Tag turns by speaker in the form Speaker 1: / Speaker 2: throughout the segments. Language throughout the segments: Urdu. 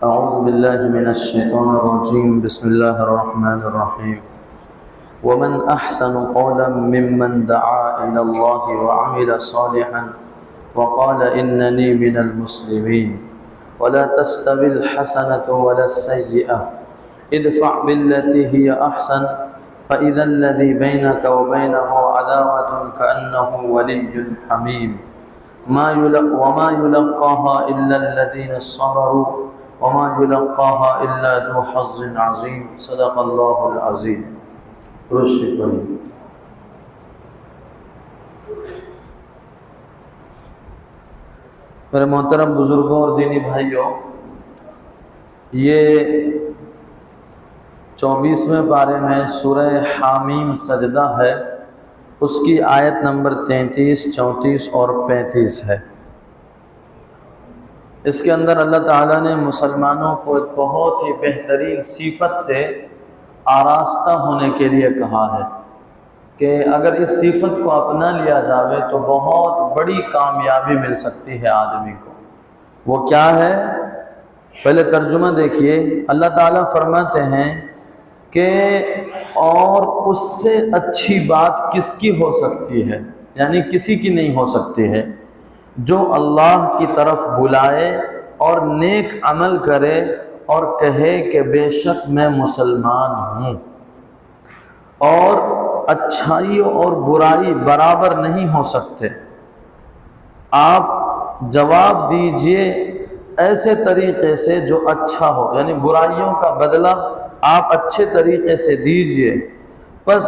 Speaker 1: أعوذ بالله من الشيطان الرجيم بسم الله الرحمن الرحيم ومن أحسن قولا ممن دعا إلى الله وعمل صالحا وقال إنني من المسلمين ولا تستوي الحسنة ولا السيئة ادفع بالتي هي أحسن فإذا الذي بينك وبينه عداوة كأنه ولي حميم وما يلقاها إلا الذين صبروا وما يلقاها إلا ذو حظ عظيم صدق الله العظيم. میرے محترم بزرگوں اور دینی بھائیوں، یہ 24ویں پارے میں سورہ حامیم سجدہ ہے، اس کی آیت نمبر 33، 34 اور 35 ہے۔ اس کے اندر اللہ تعالیٰ نے مسلمانوں کو ایک بہت ہی بہترین صفت سے آراستہ ہونے کے لیے کہا ہے کہ اگر اس صفت کو اپنا لیا جاوے تو بہت بڑی کامیابی مل سکتی ہے آدمی کو۔ وہ کیا ہے؟ پہلے ترجمہ دیکھیے۔ اللہ تعالیٰ فرماتے ہیں کہ اور اس سے اچھی بات کس کی ہو سکتی ہے، یعنی کسی کی نہیں ہو سکتی ہے، جو اللہ کی طرف بلائے اور نیک عمل کرے اور کہے کہ بے شک میں مسلمان ہوں۔ اور اچھائی اور برائی برابر نہیں ہو سکتے۔ آپ جواب دیجئے ایسے طریقے سے جو اچھا ہو، یعنی برائیوں کا بدلہ آپ اچھے طریقے سے دیجئے۔ پس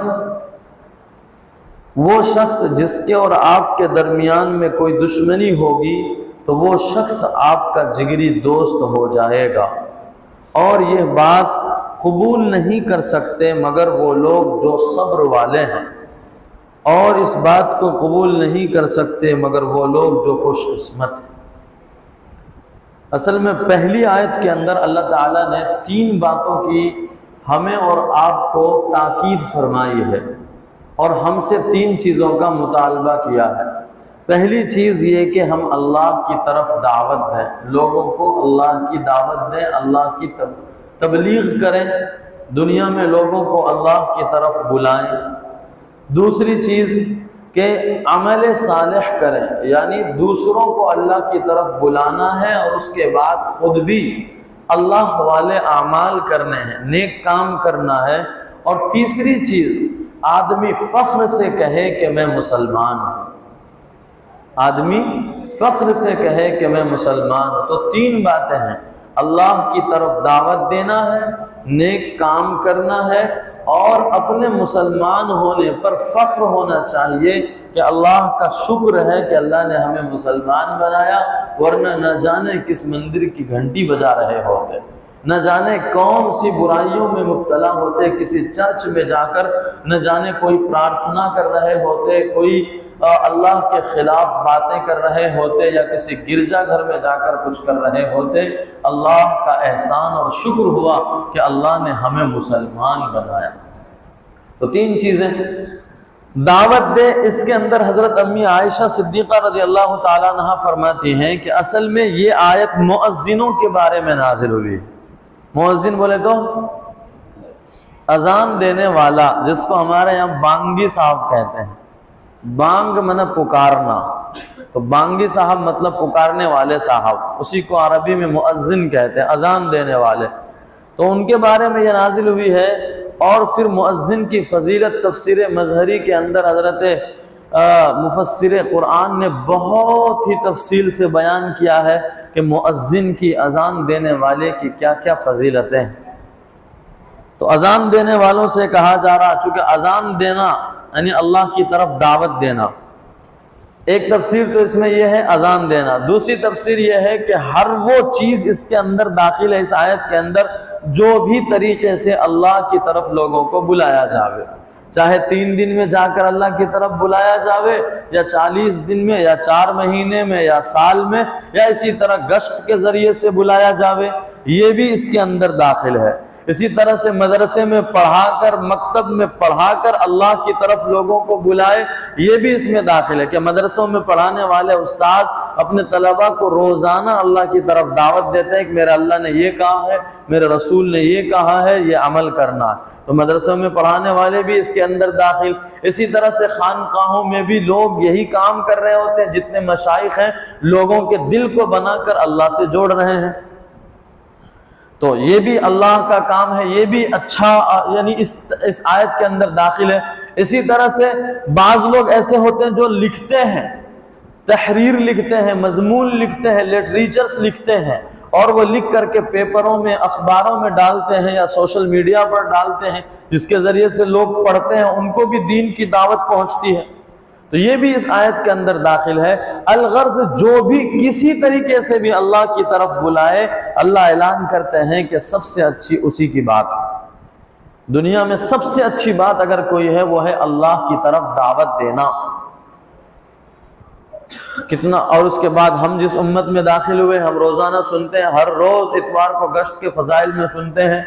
Speaker 1: وہ شخص جس کے اور آپ کے درمیان میں کوئی دشمنی ہوگی تو وہ شخص آپ کا جگری دوست ہو جائے گا، اور یہ بات قبول نہیں کر سکتے مگر وہ لوگ جو صبر والے ہیں، اور اس بات کو قبول نہیں کر سکتے مگر وہ لوگ جو خوش قسمت ہیں۔ اصل میں پہلی آیت کے اندر اللہ تعالیٰ نے 3 باتوں کی ہمیں اور آپ کو تاکید فرمائی ہے، اور ہم سے 3 چیزوں کا مطالبہ کیا ہے۔ پہلی چیز یہ کہ ہم اللہ کی طرف دعوت دیں، لوگوں کو اللہ کی دعوت دیں، اللہ کی تبلیغ کریں، دنیا میں لوگوں کو اللہ کی طرف بلائیں۔ دوسری چیز کہ عمل صالح کریں، یعنی دوسروں کو اللہ کی طرف بلانا ہے اور اس کے بعد خود بھی اللہ والے اعمال کرنے ہیں، نیک کام کرنا ہے۔ اور تیسری چیز، آدمی فخر سے کہے کہ میں مسلمان ہوں، آدمی فخر سے کہے کہ میں مسلمان ہوں۔ تو 3 باتیں ہیں، اللہ کی طرف دعوت دینا ہے، نیک کام کرنا ہے، اور اپنے مسلمان ہونے پر فخر ہونا چاہیے کہ اللہ کا شکر ہے کہ اللہ نے ہمیں مسلمان بنایا، ورنہ نہ جانے کس مندر کی گھنٹی بجا رہے ہوتے، نہ جانے کون سی برائیوں میں مبتلا ہوتے، کسی چرچ میں جا کر نہ جانے کوئی پرارتھنا کر رہے ہوتے، کوئی اللہ کے خلاف باتیں کر رہے ہوتے، یا کسی گرجا گھر میں جا کر کچھ کر رہے ہوتے۔ اللہ کا احسان اور شکر ہوا کہ اللہ نے ہمیں مسلمان بنایا۔ تو 3 چیزیں دعوت دے۔ اس کے اندر حضرت امی عائشہ صدیقہ رضی اللہ تعالیٰ عنہ فرماتی ہیں کہ اصل میں یہ آیت مؤذنوں کے بارے میں نازل ہوئی۔ مؤذن بولے تو اذان دینے والا، جس کو ہمارے یہاں بانگی صاحب کہتے ہیں۔ بانگ مطلب پکارنا، تو بانگی صاحب مطلب پکارنے والے صاحب، اسی کو عربی میں مؤذن کہتے ہیں، اذان دینے والے۔ تو ان کے بارے میں یہ نازل ہوئی ہے۔ اور پھر مؤذن کی فضیلت تفسیر مظہری کے اندر حضرت مفسر قرآن نے بہت ہی تفصیل سے بیان کیا ہے کہ مؤذن کی، اذان دینے والے کی کیا کیا فضیلتیں ہیں۔ تو اذان دینے والوں سے کہا جا رہا، چونکہ اذان دینا یعنی اللہ کی طرف دعوت دینا، ایک تفسیر تو اس میں یہ ہے اذان دینا۔ دوسری تفسیر یہ ہے کہ ہر وہ چیز اس کے اندر داخل ہے، اس آیت کے اندر، جو بھی طریقے سے اللہ کی طرف لوگوں کو بلایا جاوے، چاہے 3 دن میں جا کر اللہ کی طرف بلایا جاوے، یا 40 دن میں، یا 4 مہینے میں، یا سال میں، یا اسی طرح گشت کے ذریعے سے بلایا جاوے، یہ بھی اس کے اندر داخل ہے۔ اسی طرح سے مدرسے میں پڑھا کر، مکتب میں پڑھا کر اللہ کی طرف لوگوں کو بلائے، یہ بھی اس میں داخل ہے کہ مدرسوں میں پڑھانے والے استاذ اپنے طلباء کو روزانہ اللہ کی طرف دعوت دیتے ہیں کہ میرے اللہ نے یہ کہا ہے، میرے رسول نے یہ کہا ہے، یہ عمل کرنا ہے۔ تو مدرسوں میں پڑھانے والے بھی اس کے اندر داخل۔ اسی طرح سے خانقاہوں میں بھی لوگ یہی کام کر رہے ہوتے ہیں، جتنے مشائخ ہیں لوگوں کے دل کو بنا کر اللہ سے جوڑ رہے ہیں۔ تو یہ بھی اللہ کا کام ہے، یہ بھی اچھا یعنی اس آیت کے اندر داخل ہے۔ اسی طرح سے بعض لوگ ایسے ہوتے ہیں جو لکھتے ہیں، تحریر لکھتے ہیں، مضمون لکھتے ہیں، لٹریچرز لکھتے ہیں، اور وہ لکھ کر کے پیپروں میں، اخباروں میں ڈالتے ہیں یا سوشل میڈیا پر ڈالتے ہیں، جس کے ذریعے سے لوگ پڑھتے ہیں، ان کو بھی دین کی دعوت پہنچتی ہے۔ تو یہ بھی اس آیت کے اندر داخل ہے۔ الغرض جو بھی کسی طریقے سے بھی اللہ کی طرف بلائے، اللہ اعلان کرتے ہیں کہ سب سے اچھی اسی کی بات ہے۔ دنیا میں سب سے اچھی بات اگر کوئی ہے وہ ہے اللہ کی طرف دعوت دینا۔ کتنا، اور اس کے بعد ہم جس امت میں داخل ہوئے، ہم روزانہ سنتے ہیں، ہر روز اتوار کو گشت کے فضائل میں سنتے ہیں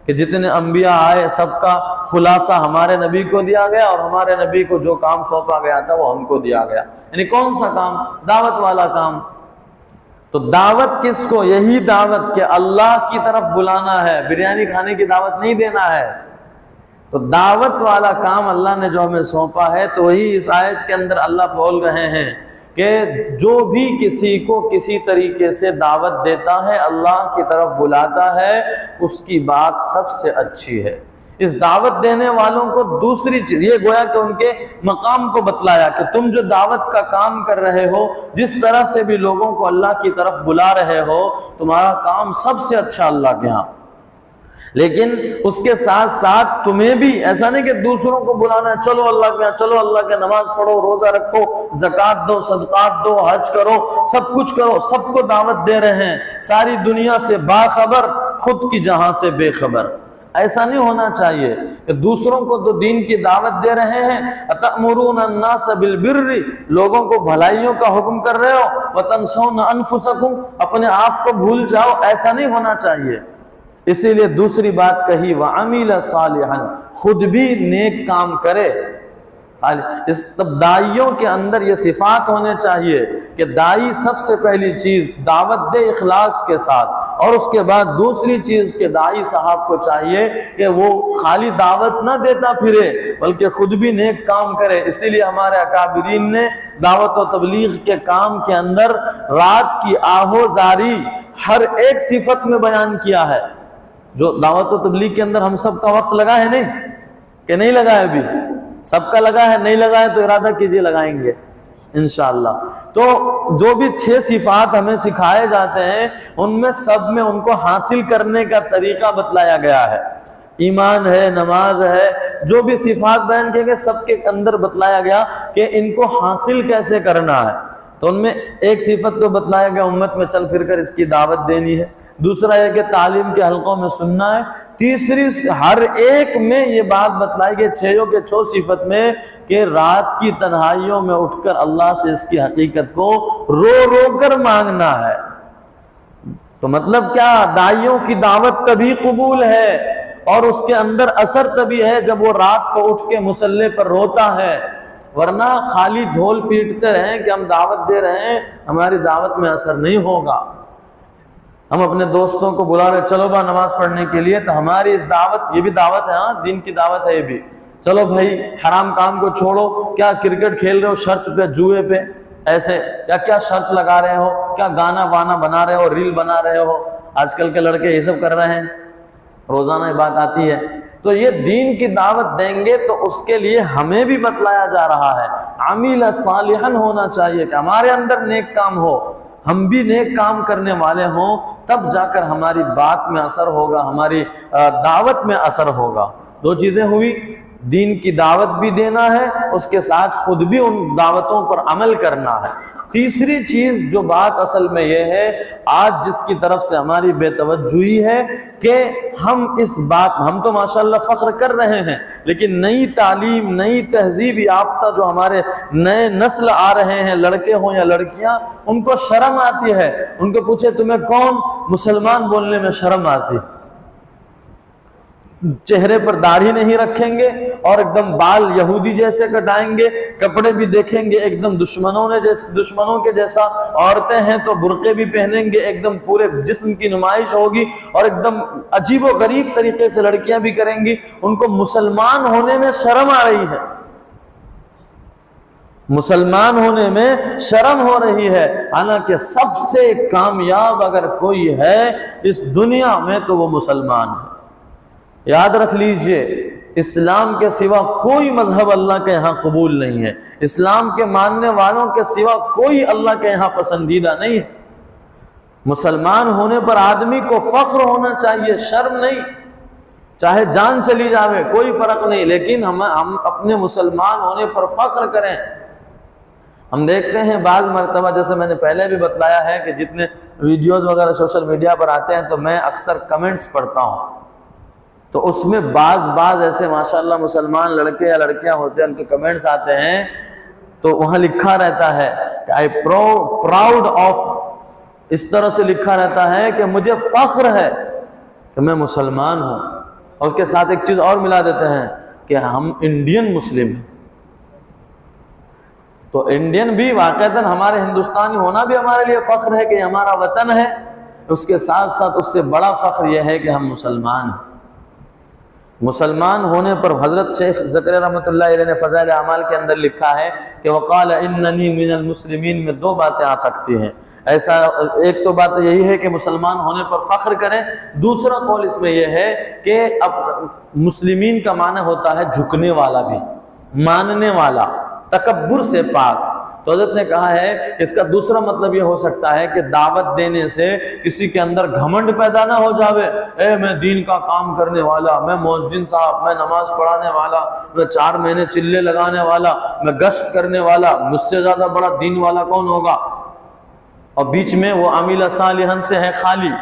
Speaker 1: کہ جتنے انبیاء آئے سب کا خلاصہ ہمارے نبی کو دیا گیا، اور ہمارے نبی کو جو کام سونپا گیا تھا وہ ہم کو دیا گیا۔ یعنی کون سا کام؟ دعوت والا کام۔ تو دعوت کس کو؟ یہی دعوت کہ اللہ کی طرف بلانا ہے، بریانی کھانے کی دعوت نہیں دینا ہے۔ تو دعوت والا کام اللہ نے جو ہمیں سونپا ہے، تو وہی اس آیت کے اندر اللہ بول رہے ہیں کہ جو بھی کسی کو کسی طریقے سے دعوت دیتا ہے، اللہ کی طرف بلاتا ہے، اس کی بات سب سے اچھی ہے۔ اس دعوت دینے والوں کو دوسری چیز یہ گویا کہ ان کے مقام کو بتلایا کہ تم جو دعوت کا کام کر رہے ہو، جس طرح سے بھی لوگوں کو اللہ کی طرف بلا رہے ہو، تمہارا کام سب سے اچھا اللہ کے ہاں۔ لیکن اس کے ساتھ ساتھ تمہیں بھی ایسا نہیں کہ دوسروں کو بلانا ہے، چلو اللہ کے، چلو اللہ کے، نماز پڑھو، روزہ رکھو، زکوٰۃ دو، صدقات دو، حج کرو، سب کچھ کرو، سب کو دعوت دے رہے ہیں، ساری دنیا سے باخبر، خود کی جہاں سے بے خبر۔ ایسا نہیں ہونا چاہیے کہ دوسروں کو تو دین کی دعوت دے رہے ہیں، أَتَأْمُرُونَ النَّاسَ بِالْبِرِّ، لوگوں کو بھلائیوں کا حکم کر رہے ہو، وَتَنْسَوْنَ أَنفُسَكُمْ، اپنے آپ کو بھول جاؤ، ایسا نہیں ہونا چاہیے۔ اسی لیے دوسری بات کہی وَعَمِلَ صَالِحًا، خود بھی نیک کام کرے۔ اس داعیوں کے اندر یہ صفات ہونے چاہیے کہ داعی سب سے پہلی چیز دعوت دے اخلاص کے ساتھ، اور اس کے بعد دوسری چیز کہ داعی صاحب کو چاہیے کہ وہ خالی دعوت نہ دیتا پھرے بلکہ خود بھی نیک کام کرے۔ اسی لیے ہمارے اکابرین نے دعوت و تبلیغ کے کام کے اندر رات کی آہوزاری ہر ایک صفت میں بیان کیا ہے۔ جو دعوت و تبلیغ کے اندر ہم سب کا وقت لگا ہے نہیں کہ نہیں لگا ہے؟ ابھی سب کا لگا ہے، نہیں لگا ہے تو ارادہ کیجئے لگائیں گے انشاءاللہ۔ تو جو بھی 6 صفات ہمیں سکھائے جاتے ہیں، ان میں سب میں ان کو حاصل کرنے کا طریقہ بتلایا گیا ہے۔ ایمان ہے، نماز ہے، جو بھی صفات بیان کیے گئے سب کے اندر بتلایا گیا کہ ان کو حاصل کیسے کرنا ہے۔ تو ان میں ایک صفت تو بتلایا گیا امت میں چل پھر کر اس کی دعوت دینی ہے، دوسرا یہ کہ تعلیم کے حلقوں میں سننا ہے، تیسری ہر ایک میں یہ بات بتلائی گئی 6 کے 6 صفت میں کہ رات کی تنہائیوں میں اٹھ کر اللہ سے اس کی حقیقت کو رو رو کر مانگنا ہے۔ تو مطلب کیا؟ داعیوں کی دعوت تبھی قبول ہے اور اس کے اندر اثر تبھی ہے جب وہ رات کو اٹھ کے مصلی پر روتا ہے، ورنہ خالی ڈھول پیٹتے رہیں کہ ہم دعوت دے رہے ہیں، ہماری دعوت میں اثر نہیں ہوگا۔ ہم اپنے دوستوں کو بلا رہے چلو با نماز پڑھنے کے لیے، تو ہماری اس دعوت، یہ بھی دعوت ہے، ہاں دین کی دعوت ہے یہ بھی، چلو بھائی حرام کام کو چھوڑو، کیا کرکٹ کھیل رہے ہو شرط پہ، جوئے پہ، ایسے یا کیا شرط لگا رہے ہو، کیا گانا وانا بنا رہے ہو، ریل بنا رہے ہو، آج کل کے لڑکے یہ سب کر رہے ہیں، روزانہ یہ بات آتی ہے۔ تو یہ دین کی دعوت دیں گے تو اس کے لیے ہمیں بھی بتلایا جا رہا ہے عامل صالحن ہونا چاہیے کہ ہمارے اندر نیک کام ہو، ہم بھی نیک کام کرنے والے ہوں، تب جا کر ہماری بات میں اثر ہوگا، ہماری دعوت میں اثر ہوگا۔ 2 چیزیں ہوئی، دین کی دعوت بھی دینا ہے، اس کے ساتھ خود بھی ان دعوتوں پر عمل کرنا ہے۔ تیسری چیز جو بات اصل میں یہ ہے، آج جس کی طرف سے ہماری بے توجہی ہے کہ ہم اس بات، ہم تو ماشاءاللہ فخر کر رہے ہیں، لیکن نئی تعلیم، نئی تہذیب یافتہ جو ہمارے نئے نسل آ رہے ہیں، لڑکے ہوں یا لڑکیاں، ان کو شرم آتی ہے۔ ان کو پوچھے تمہیں کون مسلمان بولنے میں شرم آتی؟ چہرے پر داڑھی نہیں رکھیں گے اور ایک دم بال یہودی جیسے کٹائیں گے، کپڑے بھی دیکھیں گے ایک دم دشمنوں کے جیسا، عورتیں ہیں تو برقعے بھی پہنیں گے، ایک دم پورے جسم کی نمائش ہوگی، اور ایک دم عجیب و غریب طریقے سے لڑکیاں بھی کریں گی۔ ان کو مسلمان ہونے میں شرم آ رہی ہے، مسلمان ہونے میں شرم ہو رہی ہے، حالانکہ سب سے کامیاب اگر کوئی ہے اس دنیا میں تو وہ مسلمان ہے۔ یاد رکھ لیجئے، اسلام کے سوا کوئی مذہب اللہ کے یہاں قبول نہیں ہے، اسلام کے ماننے والوں کے سوا کوئی اللہ کے یہاں پسندیدہ نہیں ہے۔ مسلمان ہونے پر آدمی کو فخر ہونا چاہیے، شرم نہیں، چاہے جان چلی جاوے کوئی فرق نہیں، لیکن ہم اپنے مسلمان ہونے پر فخر کریں۔ ہم دیکھتے ہیں بعض مرتبہ، جیسے میں نے پہلے بھی بتلایا ہے کہ جتنے ویڈیوز وغیرہ سوشل میڈیا پر آتے ہیں تو میں اکثر کمنٹس پڑھتا ہوں، تو اس میں بعض ایسے ماشاءاللہ مسلمان لڑکے یا لڑکیاں ہوتے ہیں، ان کے کمنٹس آتے ہیں تو وہاں لکھا رہتا ہے کہ آئی پراؤڈ آف، اس طرح سے لکھا رہتا ہے کہ مجھے فخر ہے کہ میں مسلمان ہوں، اور اس کے ساتھ ایک چیز اور ملا دیتے ہیں کہ ہم انڈین مسلم ہیں۔ تو انڈین بھی واقعتاً ہمارے ہندوستانی ہونا بھی ہمارے لیے فخر ہے کہ یہ ہمارا وطن ہے، اس کے ساتھ ساتھ اس سے بڑا فخر یہ ہے کہ ہم مسلمان ہیں۔ مسلمان ہونے پر حضرت شیخ زکریا رحمۃ اللہ علیہ نے فضائل اعمال کے اندر لکھا ہے کہ وقال اننی من المسلمین میں دو باتیں آ سکتی ہیں، ایسا ایک تو بات یہی ہے کہ مسلمان ہونے پر فخر کریں، دوسرا قول اس میں یہ ہے کہ اب مسلمین کا معنی ہوتا ہے جھکنے والا بھی، ماننے والا، تکبر سے پاک۔ تو حضرت نے کہا ہے کہ اس کا دوسرا مطلب یہ ہو سکتا ہے کہ دعوت دینے سے کسی کے اندر گھمنڈ پیدا نہ ہو جاوے، اے میں دین کا کام کرنے والا، میں مؤذن صاحب، میں نماز پڑھانے والا، میں 4 مہینے چلے لگانے والا، میں گشت کرنے والا، مجھ سے زیادہ بڑا دین والا کون ہوگا، اور بیچ میں وہ عامل صالحا سے ہے خالی۔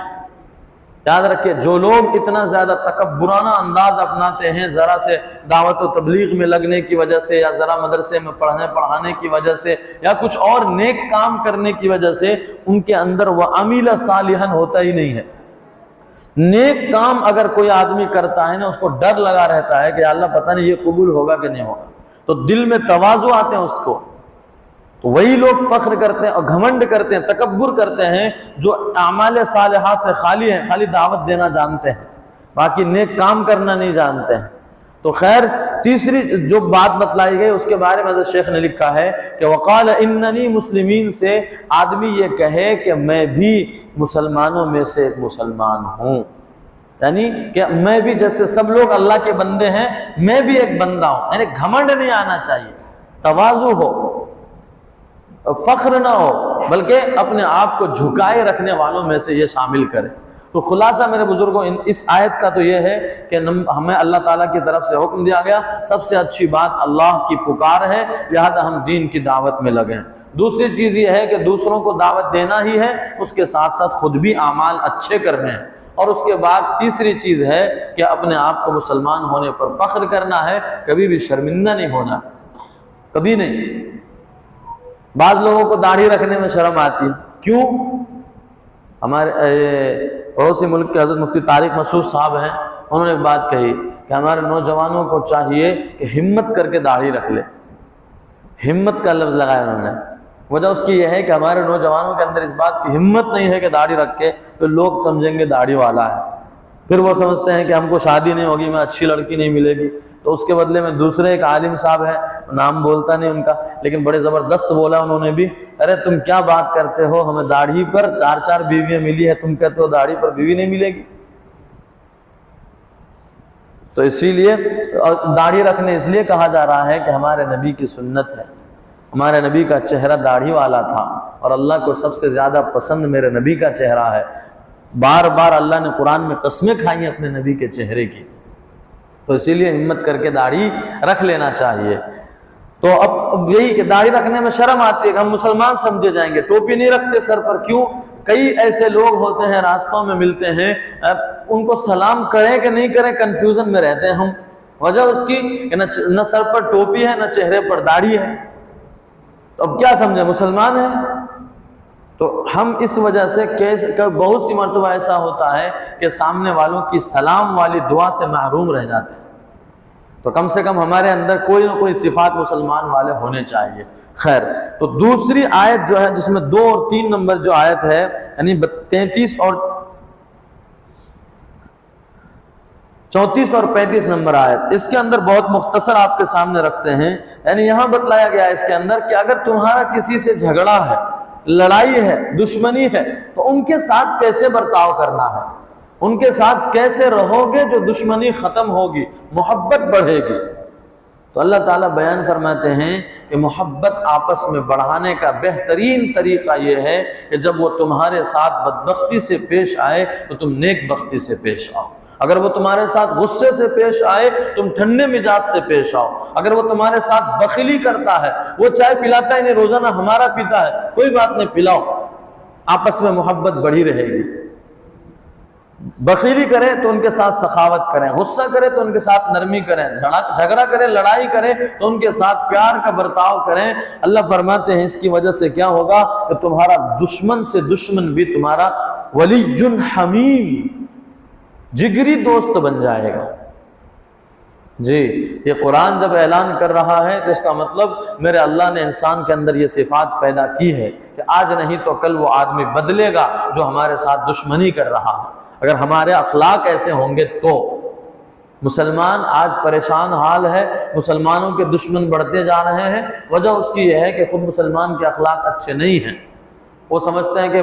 Speaker 1: یاد رکھیں، جو لوگ اتنا زیادہ تکبرانہ انداز اپناتے ہیں ذرا سے دعوت و تبلیغ میں لگنے کی وجہ سے، یا ذرا مدرسے میں پڑھانے کی وجہ سے، یا کچھ اور نیک کام کرنے کی وجہ سے، ان کے اندر وہ عامل صالحا ہوتا ہی نہیں ہے۔ نیک کام اگر کوئی آدمی کرتا ہے نا، اس کو ڈر لگا رہتا ہے کہ اللہ پتہ نہیں یہ قبول ہوگا کہ نہیں ہوگا، تو دل میں تواضع آتے ہیں اس کو، تو وہی لوگ فخر کرتے ہیں اور گھمنڈ کرتے ہیں، تکبر کرتے ہیں، جو اعمال صالحات سے خالی ہیں، خالی دعوت دینا جانتے ہیں، باقی نیک کام کرنا نہیں جانتے ہیں۔ تو خیر، تیسری جو بات بتلائی گئی اس کے بارے میں حضرت شیخ نے لکھا ہے کہ وقال اننی مسلمین سے آدمی یہ کہے کہ میں بھی مسلمانوں میں سے ایک مسلمان ہوں، یعنی کہ میں بھی جیسے سب لوگ اللہ کے بندے ہیں، میں بھی ایک بندہ ہوں، یعنی گھمنڈ نہیں آنا چاہیے، تواضع ہو، فخر نہ ہو، بلکہ اپنے آپ کو جھکائے رکھنے والوں میں سے یہ شامل کرے۔ تو خلاصہ میرے بزرگوں اس آیت کا تو یہ ہے کہ ہمیں اللہ تعالیٰ کی طرف سے حکم دیا گیا، سب سے اچھی بات اللہ کی پکار ہے، لہذا ہم دین کی دعوت میں لگیں۔ دوسری چیز یہ ہے کہ دوسروں کو دعوت دینا ہی ہے، اس کے ساتھ ساتھ خود بھی اعمال اچھے کرنے ہیں، اور اس کے بعد تیسری چیز ہے کہ اپنے آپ کو مسلمان ہونے پر فخر کرنا ہے، کبھی بھی شرمندہ نہیں ہونا، کبھی نہیں۔ بعض لوگوں کو داڑھی رکھنے میں شرم آتی ہے، کیوں؟ ہمارے پڑوسی ملک کے حضرت مفتی طارق مسعود صاحب ہیں، انہوں نے ایک بات کہی کہ ہمارے نوجوانوں کو چاہیے کہ ہمت کر کے داڑھی رکھ لے، ہمت کا لفظ لگایا انہوں نے۔ وجہ اس کی یہ ہے کہ ہمارے نوجوانوں کے اندر اس بات کی ہمت نہیں ہے کہ داڑھی رکھ کے تو لوگ سمجھیں گے داڑھی والا ہے، پھر وہ سمجھتے ہیں کہ ہم کو شادی نہیں ہوگی، میں اچھی لڑکی نہیں ملے گی، تو اس کے بدلے میں دوسرے ایک عالم صاحب ہیں، نام بولتا نہیں ان کا، لیکن بڑے زبردست بولا انہوں نے بھی، ارے تم کیا بات کرتے ہو، ہمیں داڑھی پر 4 بیویاں ملی ہے، تم کہتے ہو داڑھی پر بیوی نہیں ملے گی۔ تو اسی لیے داڑھی رکھنے اس لیے کہا جا رہا ہے کہ ہمارے نبی کی سنت ہے، ہمارے نبی کا چہرہ داڑھی والا تھا، اور اللہ کو سب سے زیادہ پسند میرے نبی کا چہرہ ہے۔ بار بار اللہ نے قرآن میں قسمیں کھائی ہیں اپنے نبی کے چہرے کی، تو اسی لیے ہمت کر کے داڑھی رکھ لینا چاہیے۔ تو اب یہی کہ داڑھی رکھنے میں شرم آتی ہے کہ ہم مسلمان سمجھے جائیں گے، ٹوپی نہیں رکھتے سر پر، کیوں؟ کئی ایسے لوگ ہوتے ہیں راستوں میں ملتے ہیں، ان کو سلام کریں کہ نہیں کریں کنفیوژن میں رہتے ہیں ہم، وجہ اس کی کہ نہ سر پر ٹوپی ہے، نہ چہرے پر داڑھی ہے، تو اب کیا سمجھے مسلمان ہے؟ تو ہم اس وجہ سے بہت سی مرتبہ ایسا ہوتا ہے کہ سامنے والوں کی سلام والی دعا سے محروم رہ جاتے ہیں۔ تو کم سے کم ہمارے اندر کوئی نہ کوئی صفات مسلمان والے ہونے چاہیے۔ خیر، تو دوسری آیت جو ہے جس میں 2 اور 3 نمبر جو آیت ہے، یعنی 33 اور 34 اور 35 نمبر آیت، اس کے اندر بہت مختصر آپ کے سامنے رکھتے ہیں۔ یعنی یہاں بتلایا گیا ہے اس کے اندر کہ اگر تمہارا کسی سے جھگڑا ہے، لڑائی ہے، دشمنی ہے، تو ان کے ساتھ کیسے برتاؤ کرنا ہے، ان کے ساتھ کیسے رہو گے جو دشمنی ختم ہوگی، محبت بڑھے گی۔ تو اللہ تعالیٰ بیان فرماتے ہیں کہ محبت آپس میں بڑھانے کا بہترین طریقہ یہ ہے کہ جب وہ تمہارے ساتھ بدبختی سے پیش آئے تو تم نیک بختی سے پیش آؤ۔ اگر وہ تمہارے ساتھ غصے سے پیش آئے تم ٹھنڈے مزاج سے پیش آؤ۔ اگر وہ تمہارے ساتھ بخیلی کرتا ہے، وہ چائے پلاتا ہی نہیں، روزانہ ہمارا پیتا ہے، کوئی بات نہیں، پلاؤ، آپس میں محبت بڑھی رہے گی۔ بخیلی کرے تو ان کے ساتھ سخاوت کریں، غصہ کرے تو ان کے ساتھ نرمی کریں، جھگڑا کرے، لڑائی کرے تو ان کے ساتھ پیار کا برتاؤ کریں۔ اللہ فرماتے ہیں اس کی وجہ سے کیا ہوگا کہ تمہارا دشمن سے دشمن بھی تمہارا ولی حمیم، جگری دوست بن جائے گا۔ جی، یہ قرآن جب اعلان کر رہا ہے تو اس کا مطلب میرے اللہ نے انسان کے اندر یہ صفات پیدا کی ہے کہ آج نہیں تو کل وہ آدمی بدلے گا جو ہمارے ساتھ دشمنی کر رہا ہے۔ اگر ہمارے اخلاق ایسے ہوں گے تو مسلمان آج پریشان حال ہے، مسلمانوں کے دشمن بڑھتے جا رہے ہیں۔ وجہ اس کی یہ ہے کہ خود مسلمان کے اخلاق اچھے نہیں ہیں۔ وہ سمجھتے ہیں کہ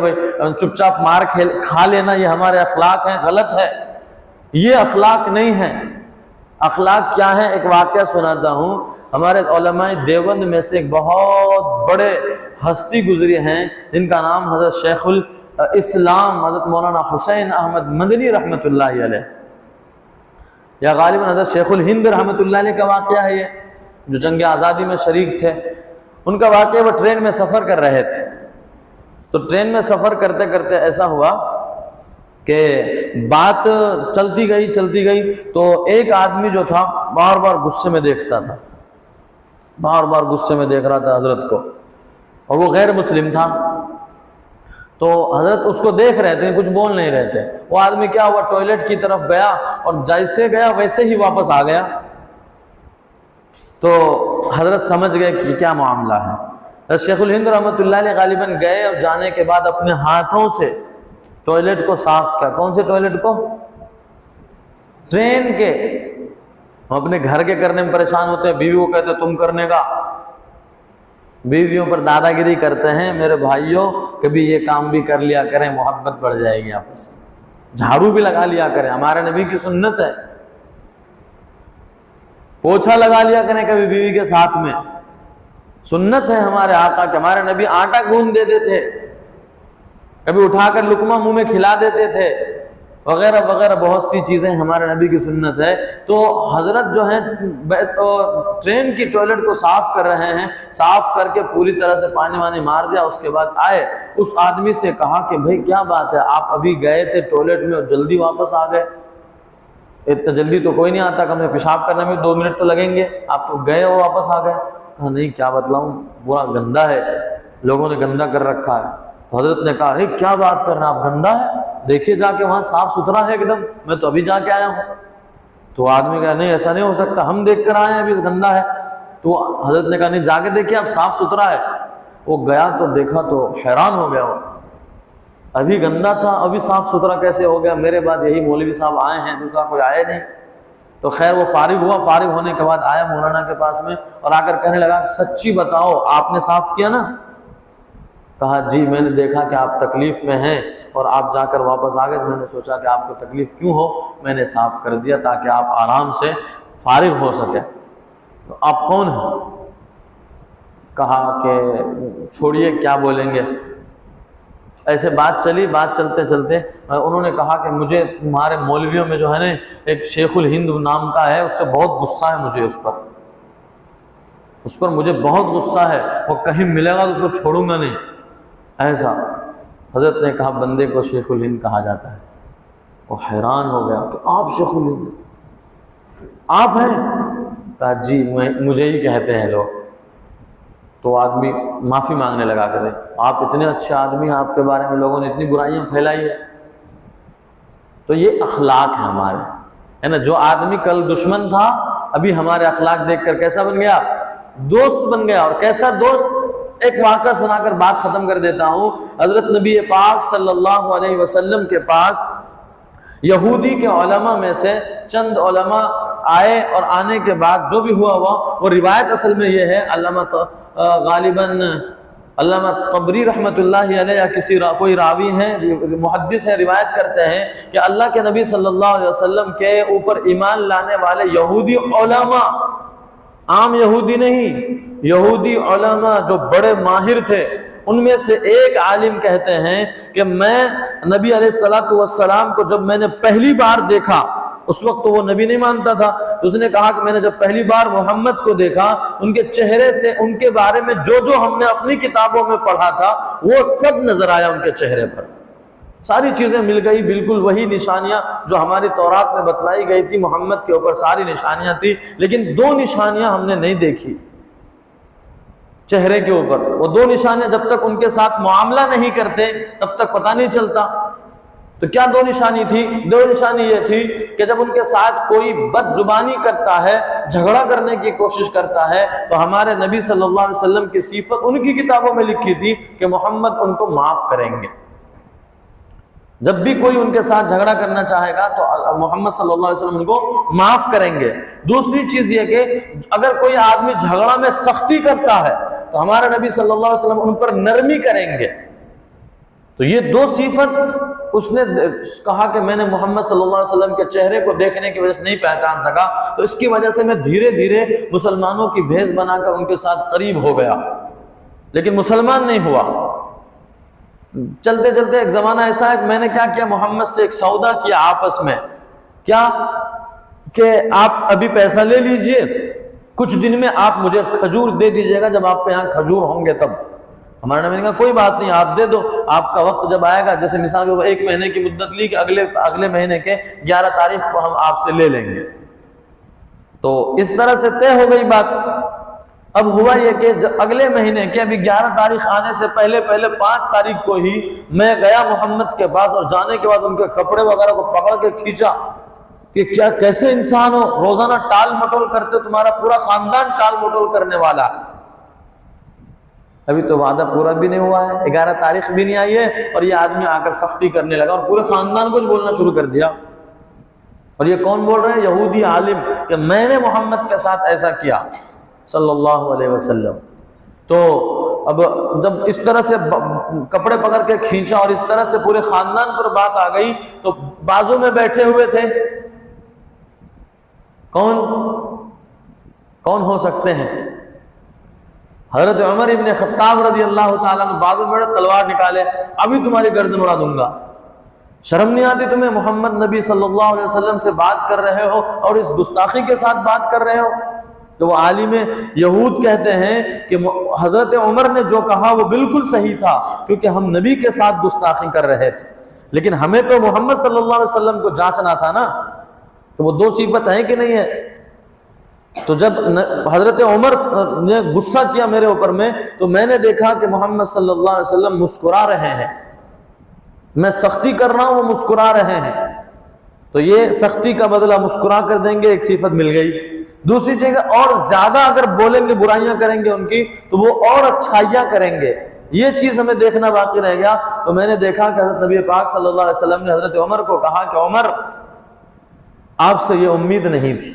Speaker 1: چپ چاپ مار کھا لینا یہ ہمارے اخلاق ہیں، غلط ہے، یہ اخلاق نہیں ہے۔ اخلاق کیا ہے؟ ایک واقعہ سناتا ہوں۔ ہمارے علماء دیوبند میں سے ایک بہت بڑے ہستی گزری ہیں جن کا نام حضرت شیخ الاسلام حضرت مولانا حسین احمد مدنی رحمۃ اللہ علیہ، یا غالباً حضرت شیخ الہند رحمۃ اللہ علیہ کا واقعہ ہے یہ، جو جنگ آزادی میں شریک تھے۔ ان کا واقعہ، وہ ٹرین میں سفر کر رہے تھے، تو ٹرین میں سفر کرتے کرتے ایسا ہوا کہ بات چلتی گئی تو ایک آدمی جو تھا بار بار غصے میں دیکھتا تھا، بار بار غصے میں دیکھ رہا تھا حضرت کو، اور وہ غیر مسلم تھا۔ تو حضرت اس کو دیکھ رہے تھے، کچھ بول نہیں رہے تھے۔ وہ آدمی کیا ہوا، ٹوائلٹ کی طرف گیا اور جیسے گیا ویسے ہی واپس آ گیا۔ تو حضرت سمجھ گئے کہ کیا معاملہ ہے۔ حضرت شیخ الہند رحمۃ اللہ علیہ غالباً گئے اور جانے کے بعد اپنے ہاتھوں سے ٹوائلٹ کو صاف کیا۔ کون سے ٹوائلٹ کو؟ ٹرین کے۔ ہم اپنے گھر کے کرنے میں پریشان ہوتے ہیں، بیوی کو کہتے ہیں تم کرنے کا، بیویوں پر دادا گیری کرتے ہیں۔ میرے بھائیوں، کبھی یہ کام بھی کر لیا کریں، محبت بڑھ جائے گی آپس میں۔ جھاڑو بھی لگا لیا کریں، ہمارے نبی کی سنت ہے۔ پوچھا لگا لیا کریں کبھی بیوی کے ساتھ میں، سنت ہے ہمارے آقا کہ ہمارے نبی آٹا گوندھ دیتے تھے، کبھی اٹھا کر لقمہ منہ میں کھلا دیتے تھے، وغیرہ وغیرہ بہت سی چیزیں ہمارے نبی کی سنت ہے۔ تو حضرت جو ہیں ٹرین کی ٹوائلٹ کو صاف کر رہے ہیں، صاف کر کے پوری طرح سے پانی وانی مار دیا۔ اس کے بعد آئے، اس آدمی سے کہا کہ بھئی کیا بات ہے، آپ ابھی گئے تھے ٹوائلٹ میں اور جلدی واپس آ گئے؟ اتنا جلدی تو کوئی نہیں آتا، کم سے پیشاب کرنے میں 2 منٹ تو لگیں گے، آپ تو گئے اور واپس آ گئے۔ کہا نہیں، کیا بتلاؤں، برا گندا ہے، لوگوں نے گندا کر رکھا ہے۔ تو حضرت نے کہا کیا بات کر رہے ہیں آپ، گندا ہے؟ دیکھیے جا کے وہاں صاف ستھرا ہے ایک دم، میں تو ابھی جا کے آیا ہوں۔ تو آدمی کہا نہیں ایسا نہیں ہو سکتا، ہم دیکھ کر آئے ہیں ابھی گندا ہے۔ تو حضرت نے کہا نہیں، جا کے دیکھیے اب صاف ستھرا ہے۔ وہ گیا تو دیکھا تو حیران ہو گیا، وہ ابھی گندا تھا ابھی صاف ستھرا کیسے ہو گیا؟ میرے بعد یہی مولوی صاحب آئے ہیں، دوسرا کوئی آئے نہیں۔ تو خیر وہ فارغ ہوا، فارغ ہونے کے بعد آیا مولانا کے پاس میں اور آ کر کہنے لگا سچی بتاؤ آپ نے صاف کیا نا؟ کہا جی، میں نے دیکھا کہ آپ تکلیف میں ہیں اور آپ جا کر واپس آ گئے، میں نے سوچا کہ آپ کو تکلیف کیوں ہو، میں نے صاف کر دیا تاکہ آپ آرام سے فارغ ہو سکے۔ تو آپ کون ہیں؟ کہا کہ چھوڑیے کیا بولیں گے۔ ایسے بات چلی، بات چلتے چلتے انہوں نے کہا کہ مجھے تمہارے مولویوں میں جو ہے نا ایک شیخ الہند نام کا ہے، اس سے بہت غصہ ہے مجھے، اس پر مجھے بہت غصہ ہے، وہ کہیں ملے گا تو اس کو چھوڑوں گا نہیں، ایسا۔ حضرت نے کہا بندے کو شیخ الہند کہا جاتا ہے۔ وہ حیران ہو گیا کہ آپ شیخ الہند آپ ہیں؟ کہا جی، مجھے ہی کہتے ہیں لوگ۔ تو آدمی معافی مانگنے لگا کرے، آپ اتنے اچھے آدمی ہیں، آپ کے بارے میں لوگوں نے اتنی برائیاں پھیلائی ہے۔ تو یہ اخلاق ہے ہمارے، ہے نا۔ جو آدمی کل دشمن تھا ابھی ہمارے اخلاق دیکھ کر کیسا بن گیا؟ دوست بن گیا۔ اور کیسا دوست؟ ایک واقعہ سنا کر بات ختم کر دیتا ہوں۔ حضرت نبی پاک صلی اللہ علیہ وسلم کے پاس یہودی کے علماء میں سے چند علماء آئے، اور آنے کے بعد جو بھی ہوا وہ روایت اصل میں یہ ہے، غالباً علامہ طبری رحمۃ اللہ علیہ یا کوئی راوی ہیں، محدث ہیں، روایت کرتے ہیں کہ اللہ کے نبی صلی اللہ علیہ وسلم کے اوپر ایمان لانے والے یہودی علماء، عام یہودی نہیں، یہودی علماء جو بڑے ماہر تھے، ان میں سے ایک عالم کہتے ہیں کہ میں نبی علیہ السلام کو جب میں نے پہلی بار دیکھا، اس وقت تو وہ نبی نہیں مانتا تھا، تو اس نے کہا کہ میں نے جب پہلی بار محمد کو دیکھا، ان کے چہرے سے ان کے بارے میں جو ہم نے اپنی کتابوں میں پڑھا تھا وہ سب نظر آیا ان کے چہرے پر، ساری چیزیں مل گئی، بالکل وہی نشانیاں جو ہماری تورات میں بتلائی گئی تھی محمد کے اوپر ساری نشانیاں تھی، لیکن دو نشانیاں ہم نے نہیں دیکھی چہرے کے اوپر۔ وہ دو نشانیاں جب تک ان کے ساتھ معاملہ نہیں کرتے تب تک پتہ نہیں چلتا۔ تو کیا دو نشانی تھی؟ دو نشانی یہ تھی کہ جب ان کے ساتھ کوئی بد زبانی کرتا ہے، جھگڑا کرنے کی کوشش کرتا ہے، تو ہمارے نبی صلی اللہ علیہ وسلم کی صفت ان کی کتابوں میں لکھی تھی کہ محمد ان کو معاف کریں گے۔ جب بھی کوئی ان کے ساتھ جھگڑا کرنا چاہے گا تو محمد صلی اللہ علیہ وسلم ان کو معاف کریں گے۔ دوسری چیز یہ کہ اگر کوئی آدمی جھگڑا میں سختی کرتا ہے تو ہمارے نبی صلی اللہ علیہ وسلم ان پر نرمی کریں گے۔ تو یہ دو صفت اس نے کہا کہ میں نے محمد صلی اللہ علیہ وسلم کے چہرے کو دیکھنے کی وجہ سے نہیں پہچان سکا، تو اس کی وجہ سے میں دھیرے دھیرے مسلمانوں کی بھیس بنا کر ان کے ساتھ قریب ہو گیا، لیکن مسلمان نہیں ہوا۔ چلتے چلتے ایک زمانہ ایسا ہے کہ میں نے کیا کیا، محمد سے ایک سودا کیا آپس میں، کیا کہ آپ ابھی پیسہ لے لیجئے، کچھ دن میں آپ مجھے کھجور دے دیجئے گا، جب آپ کے یہاں کھجور ہوں گے تب۔ ہمارے نبی نے کہا کوئی بات نہیں، آپ دے دو، آپ کا وقت جب آئے گا، جیسے مثال کو ایک مہینے کی مدت لی کہ اگلے مہینے کے 11 تاریخ کو ہم آپ سے لے لیں گے، تو اس طرح سے طے ہو گئی بات۔ اب ہوا یہ کہ اگلے مہینے کے ابھی 11 تاریخ آنے سے پہلے 5 تاریخ کو ہی میں گیا محمد کے پاس، اور جانے کے بعد ان کے کپڑے وغیرہ کو پکڑ کے کھینچا کہ کیا کیسے انسان ہو، روزانہ ٹال مٹول کرتے، تمہارا پورا خاندان ٹال مٹول کرنے والا، ابھی تو وعدہ پورا بھی نہیں ہوا ہے، 11 تاریخ بھی نہیں آئی ہے، اور یہ آدمی آ کر سختی کرنے لگا اور پورے خاندان کو بولنا شروع کر دیا۔ اور یہ کون بول رہے ہیں؟ یہودی عالم، کہ میں نے محمد کے ساتھ ایسا کیا صلی اللہ علیہ وسلم۔ تو اب جب اس طرح سے کپڑے پکڑ کے کھینچا اور اس طرح سے پورے خاندان پر بات آ گئی، تو بازو میں بیٹھے ہوئے تھے کون ہو سکتے ہیں؟ حضرت عمر ابن خطاب رضی اللہ تعالیٰ عنہ بازو میں تلوار نکالے، ابھی تمہاری گردن اڑا دوں گا، شرم نہیں آتی تمہیں؟ محمد نبی صلی اللہ علیہ وسلم سے بات کر رہے ہو اور اس گستاخی کے ساتھ بات کر رہے ہو۔ تو وہ عالم یہود کہتے ہیں کہ حضرت عمر نے جو کہا وہ بالکل صحیح تھا، کیونکہ ہم نبی کے ساتھ گستاخی کر رہے تھے، لیکن ہمیں تو محمد صلی اللہ علیہ وسلم کو جانچنا تھا نا۔ تو وہ دو صفت ہیں کہ نہیں ہے؟ تو جب حضرت عمر نے غصہ کیا میرے اوپر میں، تو میں نے دیکھا کہ محمد صلی اللہ علیہ وسلم مسکرا رہے ہیں، میں سختی کر رہا ہوں، وہ مسکرا رہے ہیں، تو یہ سختی کا بدلہ مسکرا کر دیں گے، ایک صفت مل گئی۔ دوسری چیز، اور زیادہ اگر بولیں گے، برائیاں کریں گے ان کی، تو وہ اور اچھائیاں کریں گے، یہ چیز ہمیں دیکھنا باقی رہ گیا۔ تو میں نے دیکھا کہ حضرت نبی پاک صلی اللہ علیہ وسلم نے حضرت عمر کو کہا کہ عمر، آپ سے یہ امید نہیں تھی۔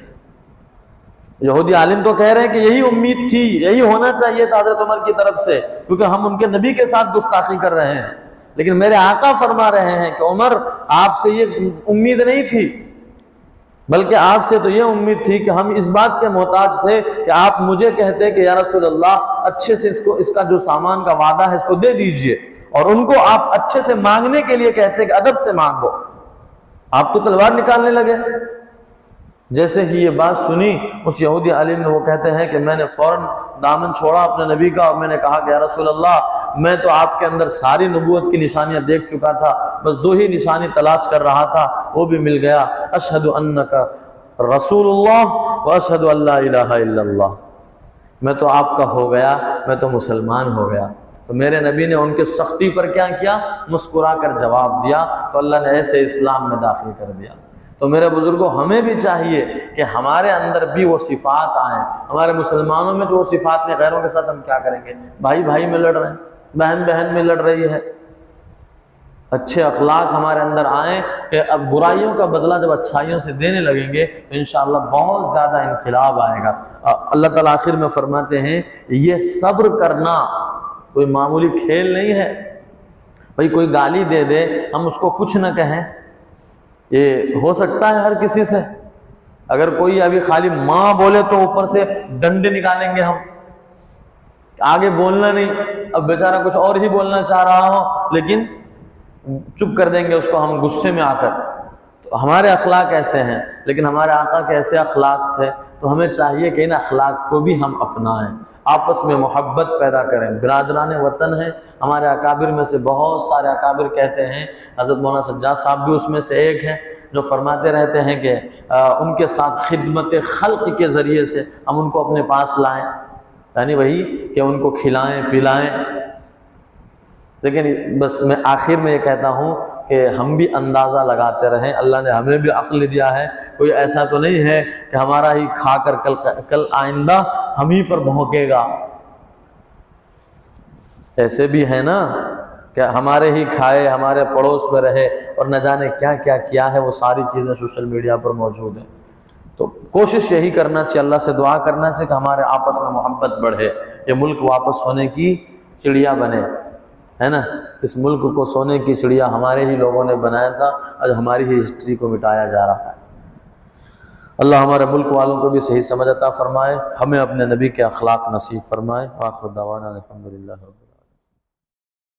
Speaker 1: یہودی عالم تو کہہ رہے ہیں کہ یہی امید تھی، یہی ہونا چاہیے تھا حضرت عمر کی طرف سے، کیونکہ ہم ان کے نبی کے ساتھ گستاخی کر رہے ہیں، لیکن میرے آقا فرما رہے ہیں کہ عمر، آپ سے یہ امید نہیں تھی، بلکہ آپ سے تو یہ امید تھی کہ ہم اس بات کے محتاج تھے کہ آپ مجھے کہتے کہ یا رسول اللہ اچھے سے اس کا جو سامان کا وعدہ ہے اس کو دے دیجئے، اور ان کو آپ اچھے سے مانگنے کے لیے کہتے کہ ادب سے مانگو، آپ تو تلوار نکالنے لگے۔ جیسے ہی یہ بات سنی اس یہودی عالم نے، وہ کہتے ہیں کہ میں نے فوراً دامن چھوڑا اپنے نبی کا، اور میں نے کہا کہ یا رسول اللہ، میں تو آپ کے اندر ساری نبوت کی نشانیاں دیکھ چکا تھا، بس 2 ہی نشانی تلاش کر رہا تھا، وہ بھی مل گیا، اشہد انک رسول اللہ و اشہد ان لا الہ الا اللہ، میں تو آپ کا ہو گیا، میں تو مسلمان ہو گیا۔ تو میرے نبی نے ان کے سختی پر کیا کیا؟ مسکرا کر جواب دیا، تو اللہ نے ایسے اسلام میں داخل کر دیا۔ تو میرے بزرگوں، ہمیں بھی چاہیے کہ ہمارے اندر بھی وہ صفات آئیں۔ ہمارے مسلمانوں میں جو وہ صفات ہیں، غیروں کے ساتھ ہم کیا کریں گے؟ بھائی بھائی میں لڑ رہے ہیں، بہن بہن میں لڑ رہی ہے۔ اچھے اخلاق ہمارے اندر آئیں کہ اب برائیوں کا بدلہ جب اچھائیوں سے دینے لگیں گے تو انشاءاللہ بہت زیادہ انقلاب آئے گا۔ اللہ تعالیٰ آخر میں فرماتے ہیں یہ صبر کرنا کوئی معمولی کھیل نہیں ہے۔ بھئی کوئی گالی دے دے ہم اس کو کچھ نہ کہیں، یہ ہو سکتا ہے ہر کسی سے؟ اگر کوئی ابھی خالی ماں بولے تو اوپر سے ڈنڈے نکالیں گے ہم، آگے بولنا نہیں، اب بیچارہ کچھ اور ہی بولنا چاہ رہا ہو لیکن چپ کر دیں گے اس کو ہم غصے میں آ کر۔ تو ہمارے اخلاق ایسے ہیں، لیکن ہمارے آقا کے ایسے اخلاق تھے، تو ہمیں چاہیے کہ ان اخلاق کو بھی ہم اپنائیں، آپس میں محبت پیدا کریں۔ برادران وطن ہیں، ہمارے اکابر میں سے بہت سارے اکابر کہتے ہیں، حضرت مولانا سجاد صاحب بھی اس میں سے ایک ہیں، جو فرماتے رہتے ہیں کہ ان کے ساتھ خدمت خلق کے ذریعے سے ہم ان کو اپنے پاس لائیں، یعنی وہی کہ ان کو کھلائیں پلائیں۔ لیکن بس میں آخر میں یہ کہتا ہوں کہ ہم بھی اندازہ لگاتے رہیں، اللہ نے ہمیں بھی عقل دیا ہے، کوئی ایسا تو نہیں ہے کہ ہمارا ہی کھا کر کل آئندہ ہم ہی پر بھونکے گا۔ ایسے بھی ہے نا کہ ہمارے ہی کھائے، ہمارے پڑوس میں رہے، اور نہ جانے کیا کیا کیا ہے، وہ ساری چیزیں سوشل میڈیا پر موجود ہیں۔ تو کوشش یہی کرنا چاہیے، اللہ سے دعا کرنا چاہیے کہ ہمارے آپس میں محبت بڑھے، یہ ملک واپس سونے کی چڑیا بنے، ہے نا؟ اس ملک کو سونے کی چڑیا ہمارے ہی لوگوں نے بنایا تھا، آج ہماری ہی ہسٹری کو مٹایا جا رہا ہے۔ اللہ ہمارے ملک والوں کو بھی صحیح سمجھ عطا فرمائے، ہمیں اپنے نبی کے اخلاق نصیب فرمائے۔ آخر دعوانا الحمدللہ۔